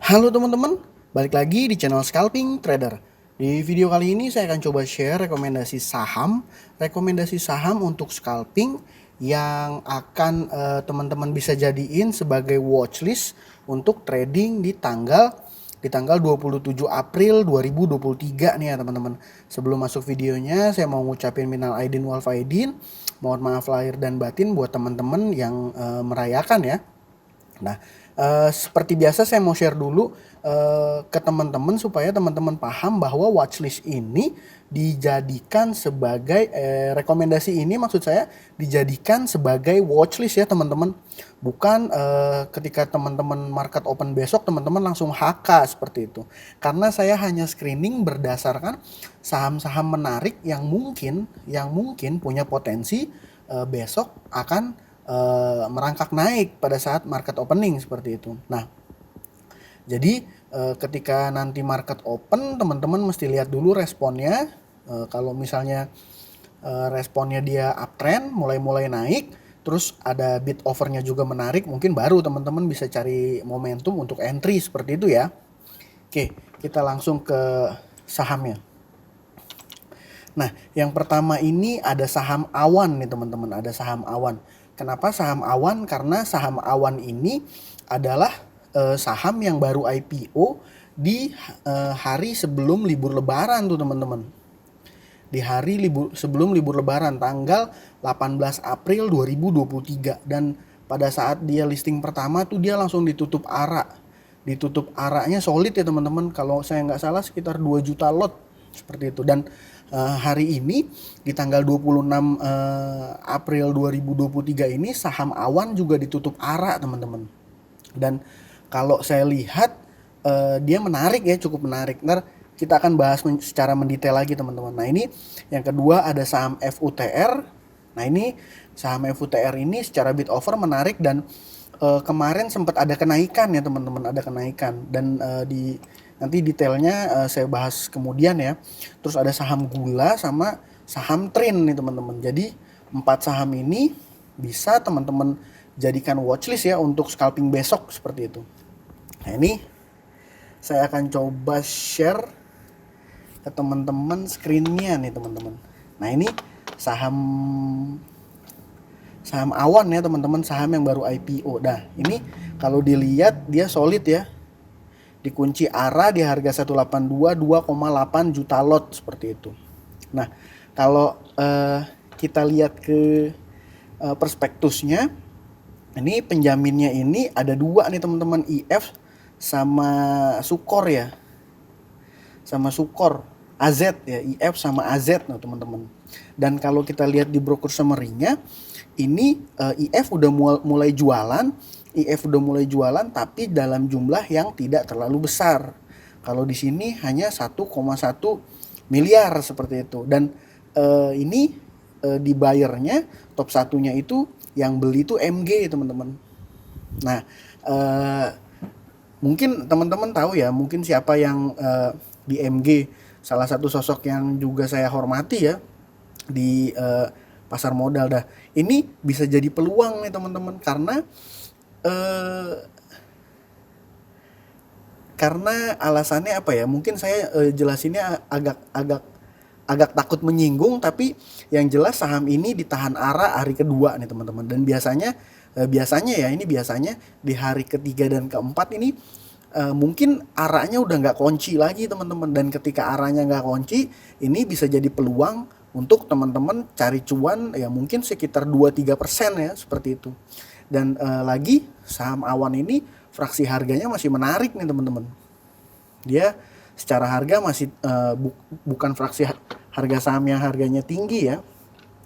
Halo teman-teman, balik lagi di channel Scalping Trader. Di video kali ini saya akan coba share rekomendasi saham untuk scalping yang akan teman-teman bisa jadiin sebagai watchlist untuk trading di tanggal 27 April 2023 nih ya teman-teman. Sebelum masuk videonya, saya mau ngucapin minal aidin wal faidin. Mohon maaf lahir dan batin buat teman-teman yang merayakan ya. Nah, seperti biasa saya mau share dulu ke teman-teman supaya teman-teman paham bahwa watchlist ini dijadikan sebagai rekomendasi ini, maksud saya dijadikan sebagai watchlist ya teman-teman. Bukan ketika teman-teman market open besok teman-teman langsung HK seperti itu. Karena saya hanya screening berdasarkan saham-saham menarik yang mungkin punya potensi besok akan merangkak naik pada saat market opening seperti itu. Nah, jadi ketika nanti market open, teman-teman mesti lihat dulu responnya. Kalau misalnya responnya dia uptrend, mulai naik, terus ada bid overnya juga menarik, mungkin baru teman-teman bisa cari momentum untuk entry seperti itu ya. Oke, kita langsung ke sahamnya. Nah, yang pertama ini ada saham Awan nih teman-teman, ada saham Awan. Kenapa saham Awan? Karena saham Awan ini adalah saham yang baru IPO di hari sebelum libur Lebaran tuh teman-teman. Di hari sebelum libur Lebaran tanggal 18 April 2023, dan pada saat dia listing pertama tuh dia langsung ditutup ARA. Ditutup ARA-nya solid ya teman-teman. Kalau saya nggak salah sekitar 2 juta lot seperti itu. Dan hari ini di tanggal 26 April 2023 ini saham Awan juga ditutup ARA teman-teman. Dan kalau saya lihat dia menarik ya, cukup menarik. Ntar kita akan bahas secara mendetail lagi teman-teman. Nah ini yang kedua ada saham FUTR. Nah ini saham FUTR ini secara bid over menarik dan kemarin sempat ada kenaikan ya teman-teman, ada kenaikan. Dan nanti detailnya saya bahas kemudian ya. Terus ada saham gula sama saham Trin nih teman-teman. Jadi 4 saham ini bisa teman-teman jadikan watchlist ya untuk scalping besok seperti itu. Nah ini saya akan coba share ke teman-teman screennya nih teman-teman. Nah ini saham Awan ya teman-teman, saham yang baru IPO. Nah ini kalau dilihat dia solid ya, dikunci ARA di harga 182 2,8 juta lot seperti itu. Nah kalau kita lihat ke prospektusnya, ini penjaminnya ini ada dua nih teman-teman, IF sama Sukor ya, sama Sukor AZ ya, IF sama AZ nah teman-teman. Dan kalau kita lihat di broker summary-nya ini IF udah mulai jualan tapi dalam jumlah yang tidak terlalu besar. Kalau di sini hanya 1,1 miliar seperti itu. Dan ini di buyer-nya top satunya itu yang beli itu MG teman-teman. Nah mungkin teman-teman tahu ya, mungkin siapa yang di MG, salah satu sosok yang juga saya hormati ya di pasar modal. Dah ini bisa jadi peluang nih teman-teman, karena alasannya apa ya, mungkin saya jelasinnya agak takut menyinggung, tapi yang jelas saham ini ditahan ARA hari kedua nih teman-teman. Dan biasanya di hari ketiga dan keempat ini mungkin ARA-nya udah nggak kunci lagi teman-teman. Dan ketika ARA-nya nggak kunci, ini bisa jadi peluang untuk teman-teman cari cuan ya, mungkin sekitar 2-3% ya seperti itu. Dan lagi saham Awan ini fraksi harganya masih menarik nih teman-teman. Dia secara harga masih bukan fraksi harga saham yang harganya tinggi ya.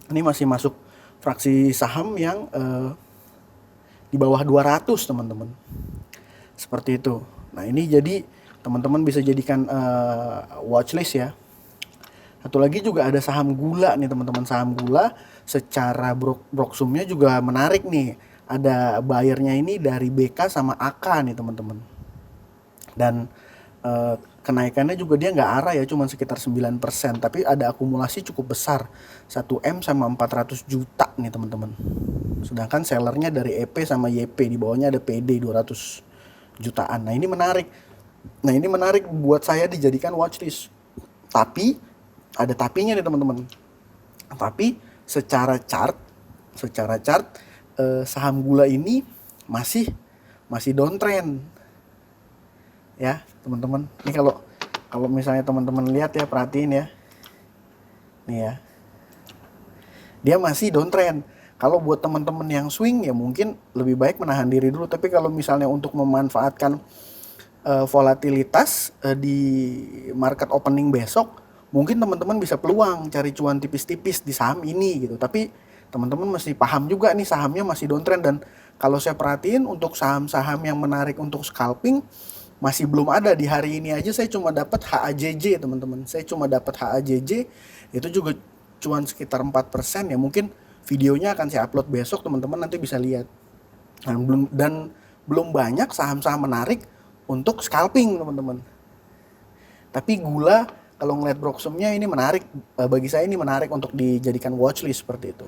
Ini masih masuk fraksi saham yang di bawah 200 teman-teman. Seperti itu. Nah ini jadi teman-teman bisa jadikan watchlist ya. Satu lagi juga ada saham gula nih teman-teman. Saham gula secara broksumnya juga menarik nih. Ada buyernya ini dari BK sama AK nih teman-teman. Dan kenaikannya juga dia nggak arah ya, cuma sekitar 9%. Tapi ada akumulasi cukup besar, 1M sama 400 juta nih teman-teman. Sedangkan sellernya dari EP sama YP, di bawahnya ada PD 200 jutaan. Nah, ini menarik. Nah, ini menarik buat saya dijadikan watchlist. Tapi ada tapinya nih teman-teman. Tapi secara chart saham gula ini masih downtrend. Ya, teman-teman. Ini kalau misalnya teman-teman lihat ya, perhatiin ya. Nih ya. Dia masih downtrend. Kalau buat teman-teman yang swing ya mungkin lebih baik menahan diri dulu. Tapi kalau misalnya untuk memanfaatkan volatilitas di market opening besok, mungkin teman-teman bisa peluang cari cuan tipis-tipis di saham ini gitu. Tapi teman-teman mesti paham juga nih sahamnya masih downtrend, dan kalau saya perhatiin untuk saham-saham yang menarik untuk scalping masih belum ada. Di hari ini aja saya cuma dapat HAJJ teman-teman. Saya cuma dapat HAJJ, itu juga cuan sekitar 4% ya. Mungkin videonya akan saya upload besok, teman-teman nanti bisa lihat. Dan belum banyak saham-saham menarik untuk scalping teman-teman. Tapi gula kalau ngeliat broksumnya ini menarik, bagi saya ini menarik untuk dijadikan watchlist seperti itu.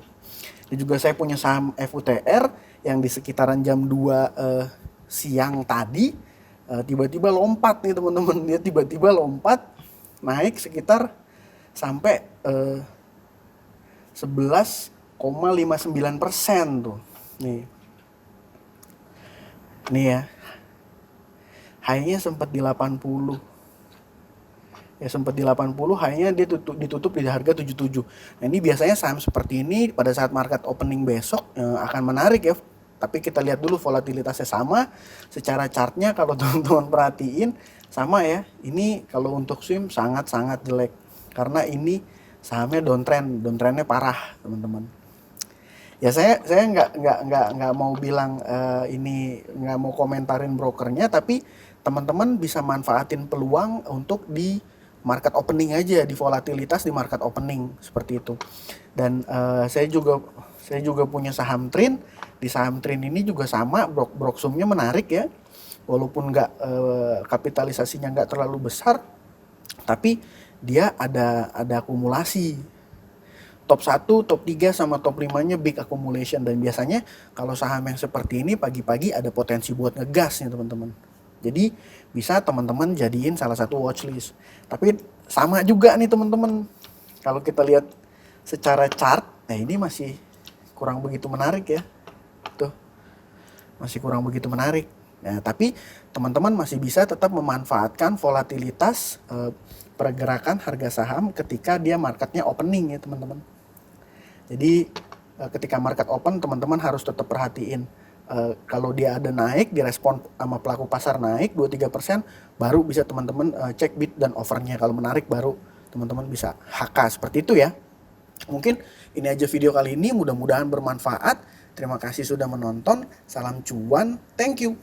Dan juga saya punya saham FUTR yang di sekitaran jam 2 siang tadi tiba-tiba lompat nih teman-teman. Dia tiba-tiba lompat naik sekitar sampai 11,59% tuh. Nih ya. High-nya sempat di 80. Ya sempat di 80, high-nya dia ditutup di harga 77. Nah, ini biasanya saham seperti ini pada saat market opening besok akan menarik ya. Tapi kita lihat dulu volatilitasnya sama. Secara chartnya kalau teman-teman perhatiin sama ya. Ini kalau untuk swing sangat-sangat jelek. Karena ini sahamnya downtrendnya parah teman-teman. Ya saya nggak mau bilang ini, nggak mau komentarin brokernya, tapi teman-teman bisa manfaatin peluang untuk di market opening aja, di volatilitas di market opening seperti itu. Dan saya juga punya saham Trin. Di saham Trin ini juga sama, broksumnya menarik ya, walaupun kapitalisasinya nggak terlalu besar, tapi dia ada akumulasi. Top 1, top 3 sama top 5-nya big accumulation. Dan biasanya kalau saham yang seperti ini pagi-pagi ada potensi buat ngegas nih teman-teman. Jadi bisa teman-teman jadiin salah satu watchlist. Tapi sama juga nih teman-teman. Kalau kita lihat secara chart, nah ini masih kurang begitu menarik ya. Tuh. Masih kurang begitu menarik. Nah, tapi teman-teman masih bisa tetap memanfaatkan volatilitas pergerakan harga saham ketika dia marketnya opening ya teman-teman. Jadi ketika market open, teman-teman harus tetap perhatiin. Kalau dia ada naik, direspon sama pelaku pasar naik 2-3%, baru bisa teman-teman cek bid dan offernya. Kalau menarik baru teman-teman bisa HK seperti itu ya. Mungkin ini aja video kali ini, mudah-mudahan bermanfaat. Terima kasih sudah menonton. Salam cuan, thank you.